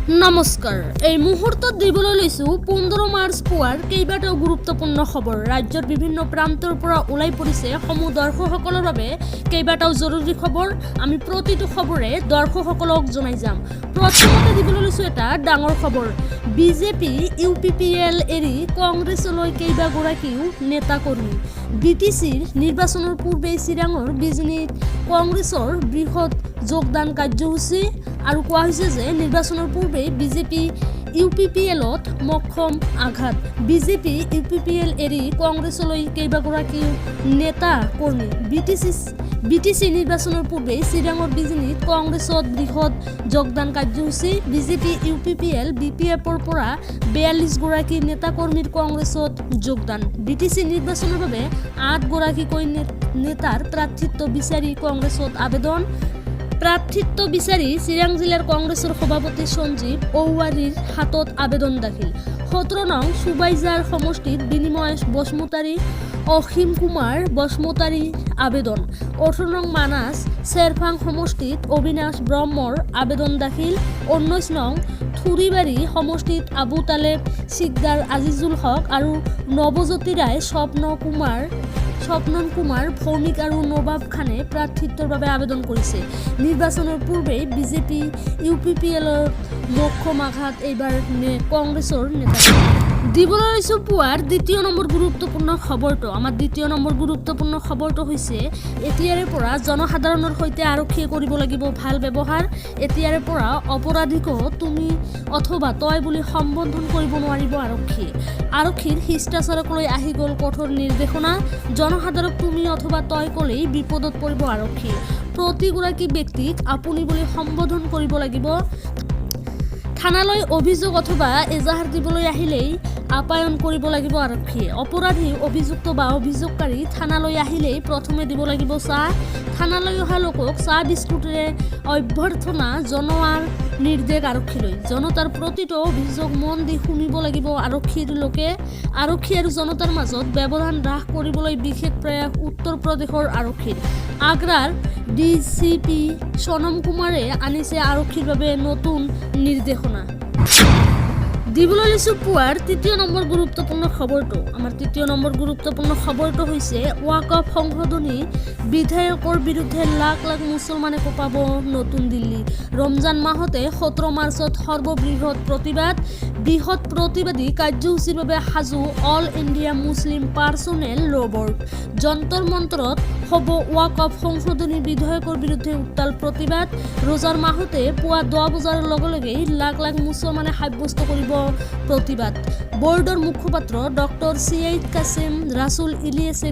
নমস্কাৰ এই মুহূৰ্তত দিবলৈ লৈছো 15 মাৰ্চ পুৱাৰ কেইবাটাও গুৰুত্বপূৰ্ণ খবৰ ৰাজ্যৰ বিভিন্ন প্ৰান্তৰ পৰা ওলাই পৰিছে সমূহ দৰ্শকসকলৰ বাবে কেইবাটাও জৰুৰী খবৰ আমি প্ৰতিটো খবৰে দৰ্শকসকলক জনাই যাম প্ৰথমতে দিবলৈ লৈছো এটা ডাঙৰ খবৰ বিজেপি ইউপিপিএল এৰি কংগ্ৰেছলৈ কেইবাগৰাকীও নেতা কৰ্মী বিটিচিৰ নিৰ্বাচনৰ পূৰ্বে চিৰাঙৰ বিজনীত কংগ্ৰেছৰ বৃহৎ যোগদান কাৰ্যসূচী আৰু কোৱা হৈছে যে নিৰ্বাচনৰ পূৰ্বে বিজেপি ইউপিপিএলত মক্ষম আঘাত বিজেপি ইউপিপিএল এৰি কংগ্ৰেছলৈ কেইবাগৰাকী নেতা কৰ্মী বিটিচি নিৰ্বাচনৰ পূৰ্বে চিৰাঙৰ বিজনীত কংগ্ৰেছত বৃহৎ যোগদান কাৰ্যসূচী বিজেপি ইউপিপিএল বিপিএফৰ পৰা 42 গৰাকী নেতা কৰ্মীৰ কংগ্ৰেছত যোগদান বিটিচি নিৰ্বাচনৰ বাবে 8 গৰাকীকৈ নেতাৰ প্ৰাৰ্থিত্ব বিচাৰি কংগ্ৰেছত আবেদন প্ৰাৰ্থিত্ব বিচাৰি চিৰাং জিলাৰ কংগ্ৰেছৰ সভাপতি সঞ্জীৱ ঔৱাৰীৰ হাতত আবেদন দাখিল 17 নং সুবাইজাৰ সমষ্টিত বিনিময় বসমতাৰী অসীম কুমাৰ বসমতাৰী আবেদন 18 নং মানাস চেৰফাং সমষ্টিত অবিনাশ ব্ৰহ্মৰ আবেদন দাখিল 19 নং থুৰিবাৰী সমষ্টিত আবু তালেব সিকদাৰ আজিজুল হক আৰু নৱজ্যোতি ৰায় স্বপ্নন কুমাৰ ভৌমিক আৰু নবাব খানে প্ৰাৰ্থিত্বৰ বাবে আবেদন কৰিছে নিৰ্বাচনৰ পূৰ্বে বিজেপি ইউপিপিএলৰ মক্ষম আঘাত এইবাৰ কংগ্ৰেছৰ নেতা দিবলৈ লৈছো পুৱাৰ দ্বিতীয় নম্বৰ গুৰুত্বপূৰ্ণ খবৰটো আমাৰ দ্বিতীয় নম্বৰ গুৰুত্বপূৰ্ণ খবৰটো হৈছে এতিয়াৰে পৰা জনসাধাৰণৰ সৈতে আৰক্ষীয়ে কৰিব লাগিব ভাল ব্যৱহাৰ এতিয়াৰে পৰা অপৰাধীকো তুমি অথবা তই বুলি সম্বোধন কৰিব নোৱাৰিব আৰক্ষীৰ শিষ্টাচাৰক লৈ আহি গ'ল কঠোৰ নিৰ্দেশনা জনসাধাৰণক তুমি অথবা তই ক'লেই বিপদত পৰিব আৰক্ষী প্ৰতিগৰাকী ব্যক্তিক আপুনি বুলি সম্বোধন কৰিব লাগিব থানালৈ অভিযোগ অথবা এজাহাৰ দিবলৈ আহিলেই আপায়ন কৰিব লাগিব আৰক্ষীয়ে অপৰাধী অভিযুক্ত বা অভিযোগকাৰী থানালৈ আহিলেই প্ৰথমে দিব লাগিব চাহ থানালৈ অহা লোকক চাহ বিস্কুটেৰে অভ্যৰ্থনা জনোৱাৰ নিৰ্দেশ আৰক্ষীলৈ জনতাৰ প্ৰতিটো অভিযোগ মন দি শুনিব লাগিব আৰক্ষীৰ লোকে আৰক্ষী আৰু জনতাৰ মাজত ব্যৱধান হ্ৰাস কৰিবলৈ বিশেষ প্ৰয়াস উত্তৰ প্ৰদেশৰ আৰক্ষীৰ আগ্ৰাৰ ডিচিপি সনম কুমাৰে আনিছে আৰক্ষীৰ বাবে নতুন নিৰ্দেশনা দিবলৈ লৈছো পুৱাৰ তৃতীয় নম্বৰ গুৰুত্বপূৰ্ণ খবৰটো আমাৰ তৃতীয় নম্বৰ গুৰুত্বপূৰ্ণ খবৰটো হৈছে ৱাকফ সংশোধনী বিধেয়কৰ বিৰুদ্ধে লাখ লাখ মুছলমানে কঁপাব নতুন দিল্লী ৰমজান মাহতে 17 মাৰ্চত সৰ্ববৃহৎ প্ৰতিবাদী কাৰ্যসূচীৰ বাবে সাজু অল ইণ্ডিয়া মুছলিম পাৰ্চনেল ল' বৰ্ড যন্তৰ মন্তৰত হ'ব ৱাকফ সংশোধনী বিধেয়কৰ বিৰুদ্ধে উত্তাল প্ৰতিবাদ ৰোজাৰ মাহতে পুৱা 10 বজাৰ লগে লগেই লাখ লাখ মুছলমানে সাব্যস্ত কৰিব প্ৰতিবাদ বৰ্ডৰ মুখপাত্ৰ ডক্টৰ চিয়াইদ কাছিম ৰাছুল ইলিয়াছে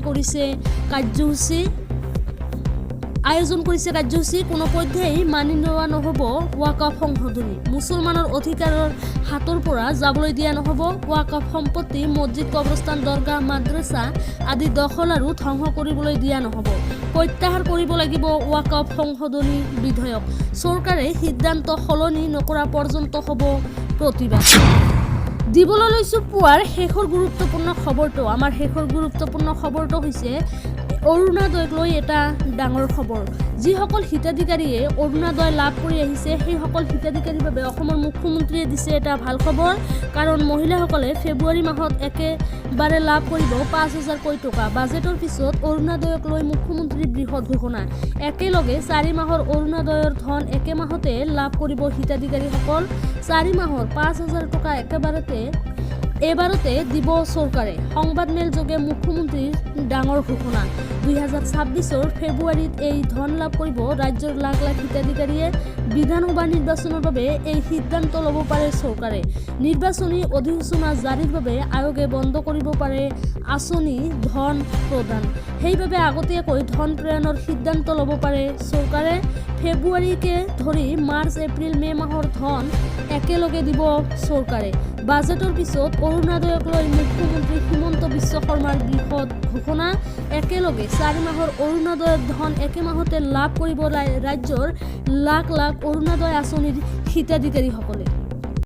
আয়োজন কৰিছে কাৰ্যসূচী কোনো পধ্যেই মানি লোৱা নহ'ব ৱাকফ সংশোধনী মুছলমানৰ অধিকাৰৰ হাতৰ পৰা যাবলৈ দিয়া নহ'ব ৱাকফ সম্পত্তি মছজিদ কবৰস্থান দৰগাহ মাদ্ৰাছা আদি দখল আৰু ধ্বংস কৰিবলৈ দিয়া নহ'ব প্ৰত্যাহাৰ কৰিব লাগিব ৱাকফ সংশোধনী বিধেয়ক চৰকাৰে সিদ্ধান্ত সলনি নকৰা পৰ্যন্ত হ'ব প্ৰতিবাদ দিবলৈ লৈছো পুৱাৰ শেষৰ গুৰুত্বপূৰ্ণ খবৰটো আমাৰ শেষৰ গুৰুত্বপূৰ্ণ খবৰটো হৈছে অৰুণোদয়ক লৈ এটা ডাঙৰ খবৰ যিসকল হিতাধিকাৰীয়ে অৰুণোদয় লাভ কৰি আহিছে সেইসকল হিতাধিকাৰীৰ বাবে অসমৰ মুখ্যমন্ত্ৰীয়ে দিছে এটা ভাল খবৰ কাৰণ মহিলাসকলে ফেব্ৰুৱাৰী মাহত একেবাৰে লাভ কৰিব 5,000 টকা বাজেটৰ পিছত অৰুণোদয়ক লৈ মুখ্যমন্ত্ৰীৰ বৃহৎ ঘোষণা একেলগে 4 মাহৰ অৰুণোদয়ৰ ধন একে মাহতে লাভ কৰিব হিতাধিকাৰীসকল 4 মাহৰ 5,000 টকা এবাৰতে দিব চৰকাৰে সংবাদমেল যোগে মুখ্যমন্ত্ৰীৰ ডাঙৰ ঘোষণা 2026 ফেব্ৰুৱাৰীত এই ধন লাভ কৰিব ৰাজ্যৰ লাখ লাখ হিতাধিকাৰীয়ে বিধানসভা নিৰ্বাচনৰ বাবে এই সিদ্ধান্ত ল'ব পাৰে চৰকাৰে নিৰ্বাচনী অধিসূচনা জাৰিৰ বাবে আয়োগে বন্ধ কৰিব পাৰে আঁচনি ধন প্ৰদান সেইবাবে আগতীয়াকৈ ধন প্ৰেৰণৰ সিদ্ধান্ত ল'ব পাৰে চৰকাৰে ফেব্ৰুৱাৰীকে ধৰি মাৰ্চ এপ্ৰিল মে মাহৰ ধন একেলগে দিব চৰকাৰে বাজেটৰ পিছত অৰুণোদয়ক লৈ মুখ্যমন্ত্ৰী হিমন্ত বিশ্ব শৰ্মাৰ বৃহৎ ঘোষণা একেলগে 4 মাহৰ অৰুণোদয়ৰ ধন একে মাহতে লাভ কৰিব ৰাজ্যৰ লাখ লাখ অৰুণোদয় আঁচনিৰ হিতাধিকাৰীসকলে